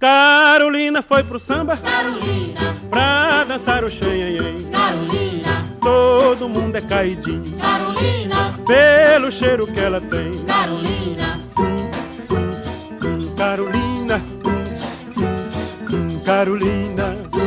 Carolina foi pro samba, Carolina, pra dançar o xenhenhen. Carolina, Todo mundo é caidinho Carolina, pelo cheiro que ela tem. Carolina, Carolina, Carolina.